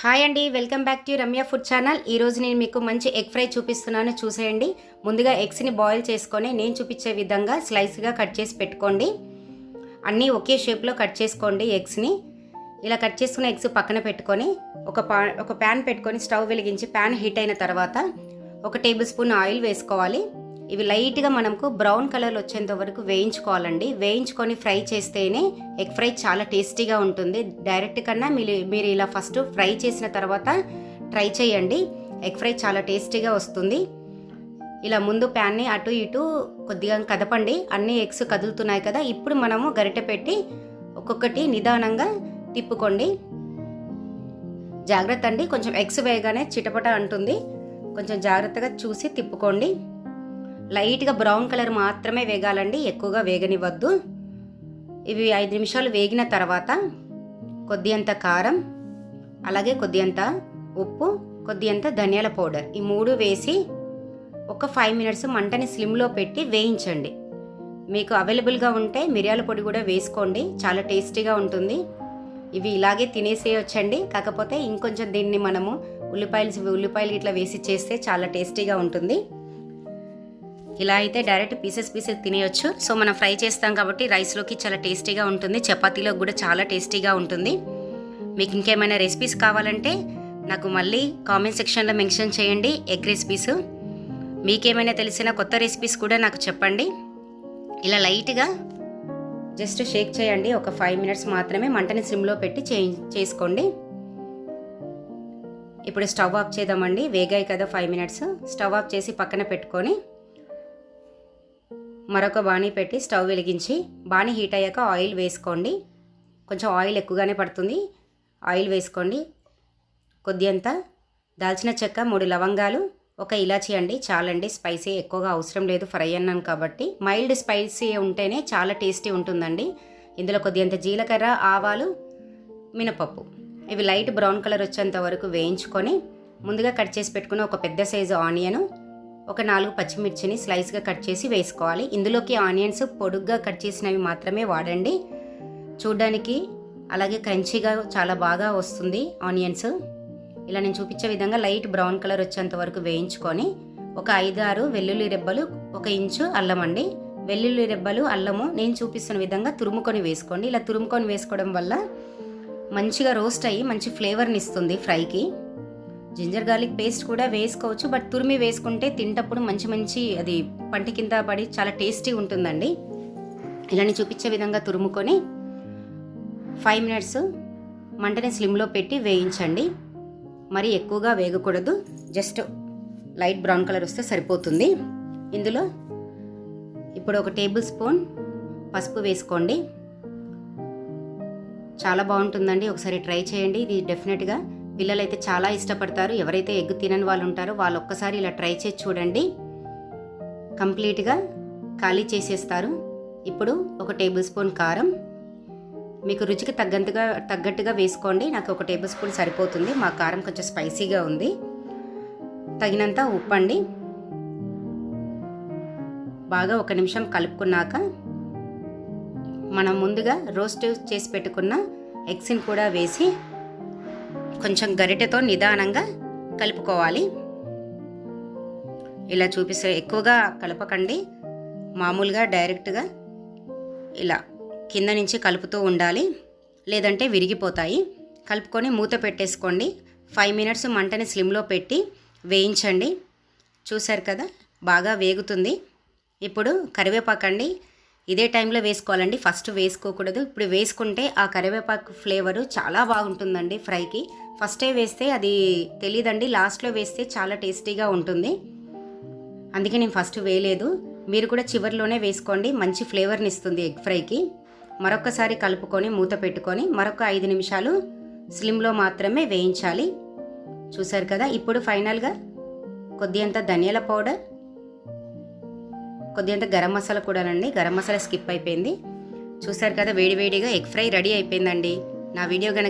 Hi అండి, welcome back to Ramya food channel. ఈరోజు నేను మీకు మంచి ఎగ్ ఫ్రై చూపిస్తున్నాను, చూసేయండి. ముందుగా ఎగ్స్ని బాయిల్ చేసుకొని నేను చూపించే విధంగా స్లైస్గా కట్ చేసి పెట్టుకోండి. అన్నీ ఒకే షేప్లో కట్ చేసుకోండి. ఎగ్స్ని ఇలా కట్ చేసుకున్న ఎగ్స్ పక్కన పెట్టుకొని ఒక ప్యాన్ పెట్టుకొని స్టవ్ వెలిగించి ప్యాన్ హీట్ అయిన తర్వాత 1 టేబుల్ స్పూన్ ఆయిల్ వేసుకోవాలి. ఇవి లైట్గా మనకు బ్రౌన్ కలర్ వచ్చేంత వరకు వేయించుకోవాలండి. వేయించుకొని ఫ్రై చేస్తేనే ఎగ్ ఫ్రై చాలా టేస్టీగా ఉంటుంది. డైరెక్ట్ కన్నా మీరు ఇలా ఫస్ట్ ఫ్రై చేసిన తర్వాత ట్రై చేయండి. ఎగ్ ఫ్రై చాలా టేస్టీగా వస్తుంది. ఇలా ముందు ప్యాన్ని అటు ఇటు కొద్దిగా కదపండి. అన్ని ఎగ్స్ కదులుతున్నాయి కదా, ఇప్పుడు మనము గరిటె పెట్టి ఒక్కొక్కటి నిదానంగా తిప్పుకోండి. జాగ్రత్త అండి, కొంచెం ఎగ్స్ వేయగానే చిటపట అంటుంది. కొంచెం జాగ్రత్తగా చూసి తిప్పుకోండి. లైట్గా బ్రౌన్ కలర్ మాత్రమే వేగాలండి, ఎక్కువగా వేగనివ్వద్దు. ఇవి 5 నిమిషాలు వేగిన తర్వాత కొద్దియంత కారం, అలాగే కొద్దియంత ఉప్పు, కొద్దియంత ధనియాల పౌడర్, ఈ 3 వేసి ఒక 5 మినిట్స్ మంటని స్లిమ్లో పెట్టి వేయించండి. మీకు అవైలబుల్గా ఉంటే మిరియాల పొడి కూడా వేసుకోండి, చాలా టేస్టీగా ఉంటుంది. ఇవి ఇలాగే తినేసేయొచ్చండి. కాకపోతే ఇంకొంచెం దీన్ని మనము ఉల్లిపాయలు ఇట్లా వేసి చేస్తే చాలా టేస్టీగా ఉంటుంది. ఇలా అయితే డైరెక్ట్ పీసెస్ తినేయొచ్చు. సో మనం ఫ్రై చేస్తాం కాబట్టి రైస్లోకి చాలా టేస్టీగా ఉంటుంది, చపాతీలో కూడా చాలా టేస్టీగా ఉంటుంది. మీకు ఇంకేమైనా రెసిపీస్ కావాలంటే నాకు మళ్ళీ కామెంట్ సెక్షన్లో మెన్షన్ చేయండి, ఎగ్ రెసిపీస్. మీకేమైనా తెలిసిన కొత్త రెసిపీస్ కూడా నాకు చెప్పండి. ఇలా లైట్గా జస్ట్ షేక్ చేయండి. ఒక 5 మినిట్స్ మాత్రమే మంటని సిమ్లో పెట్టి చేసుకోండి. ఇప్పుడు స్టవ్ ఆఫ్ చేద్దామండి. వేగాయి కదా 5 మినిట్స్. స్టవ్ ఆఫ్ చేసి పక్కన పెట్టుకొని మరొక బాణీ పెట్టి స్టవ్ వెలిగించి బాణీ హీట్ అయ్యాక ఆయిల్ వేసుకోండి. కొంచెం ఆయిల్ ఎక్కువగానే పడుతుంది. ఆయిల్ వేసుకోండి. కొద్దియంత దాల్చిన చెక్క, 3 లవంగాలు, 1 ఇలాచీ అండి. చాలండి, స్పైసీ ఎక్కువగా అవసరం లేదు, ఫ్రై అన్నాను కాబట్టి. మైల్డ్ స్పైసీ ఉంటేనే చాలా టేస్టీ ఉంటుందండి. ఇందులో కొద్దియంత జీలకర్ర, ఆవాలు, మినపప్పు, ఇవి లైట్ బ్రౌన్ కలర్ వచ్చేంత వరకు వేయించుకొని ముందుగా కట్ చేసి పెట్టుకున్న ఒక పెద్ద సైజు ఆనియను, ఒక 4 పచ్చిమిర్చిని స్లైస్గా కట్ చేసి వేసుకోవాలి. ఇందులోకి ఆనియన్స్ పొడుగ్గా కట్ చేసినవి మాత్రమే వాడండి. చూడ్డానికి అలాగే క్రంచీగా చాలా బాగా వస్తుంది ఆనియన్స్. ఇలా నేను చూపించే విధంగా లైట్ బ్రౌన్ కలర్ వచ్చేంత వరకు వేయించుకొని ఒక 5-6 వెల్లుల్లి రెబ్బలు, 1 ఇంచు అల్లం అండి. వెల్లుల్లి రెబ్బలు, అల్లము నేను చూపిస్తున్న విధంగా తురుముకొని వేసుకోండి. ఇలా తురుముకొని వేసుకోవడం వల్ల మంచిగా రోస్ట్ అయ్యి మంచి ఫ్లేవర్ని ఇస్తుంది ఫ్రైకి. జింజర్ గార్లిక్ పేస్ట్ కూడా వేసుకోవచ్చు, బట్ తురిమి వేసుకుంటే తింటప్పుడు మంచి అది పంటి కింద పడి చాలా టేస్టీ ఉంటుందండి. ఇలాని చూపించే విధంగా తురుముకొని 5 మినిట్స్ మంటని స్లిమ్లో పెట్టి వేయించండి. మరి ఎక్కువగా వేగకూడదు, జస్ట్ లైట్ బ్రౌన్ కలర్ వస్తే సరిపోతుంది. ఇందులో ఇప్పుడు 1 టేబుల్ స్పూన్ పసుపు వేసుకోండి. చాలా బాగుంటుందండి, ఒకసారి ట్రై చేయండి. ఇది డెఫినెట్గా పిల్లలైతే చాలా ఇష్టపడతారు. ఎవరైతే ఎగ్ తినని వాళ్ళు ఉంటారో వాళ్ళు ఒక్కసారి ఇలా ట్రై చేసి చూడండి, కంప్లీట్గా ఖాళీ చేసేస్తారు. ఇప్పుడు 1 టేబుల్ స్పూన్ కారం, మీకు రుచికి తగ్గట్టుగా వేసుకోండి. నాకు 1 టేబుల్ స్పూన్ సరిపోతుంది, మా కారం కొంచెం స్పైసీగా ఉంది. తగినంత ఉప్పు అండి. బాగా 1 నిమిషం కలుపుకున్నాక మనం ముందుగా రోస్ట్ చేసి పెట్టుకున్న ఎగ్స్ని కూడా వేసి కొంచెం గరిటెతో నిదానంగా కలుపుకోవాలి. ఇలా చూపిస్తే ఎక్కువగా కలపకండి, మామూలుగా డైరెక్ట్గా ఇలా కింద నుంచి కలుపుతూ ఉండాలి, లేదంటే విరిగిపోతాయి. కలుపుకొని మూత పెట్టేసుకోండి. 5 మినిట్స్ మంటని స్లిమ్లో పెట్టి వేయించండి. చూసారు కదా, బాగా వేగుతుంది. ఇప్పుడు కరివేపాకండి, ఇదే టైంలో వేసుకోవాలండి, ఫస్ట్ వేసుకోకూడదు. ఇప్పుడు వేసుకుంటే ఆ కరివేపాకు ఫ్లేవరు చాలా బాగుంటుందండి ఫ్రైకి. ఫస్టే వేస్తే అది తెలీదండి, లాస్ట్లో వేస్తే చాలా టేస్టీగా ఉంటుంది. అందుకే నేను ఫస్ట్ వేయలేదు. మీరు కూడా చివరిలోనే వేసుకోండి, మంచి ఫ్లేవర్ని ఇస్తుంది ఎగ్ ఫ్రైకి. మరొకసారి కలుపుకొని మూత పెట్టుకొని మరొక 5 నిమిషాలు స్లిమ్లో మాత్రమే వేయించాలి. చూసారు కదా, ఇప్పుడు ఫైనల్గా కొద్దియంత ధనియాల పౌడర్, కొద్దింత గరం మసాలా కూడానండి. గరం మసాలా స్కిప్ అయిపోయింది. చూసారు కదా, వేడివేడిగా ఎగ్ ఫ్రై రెడీ అయిపోయిందండి. నా వీడియో కనుక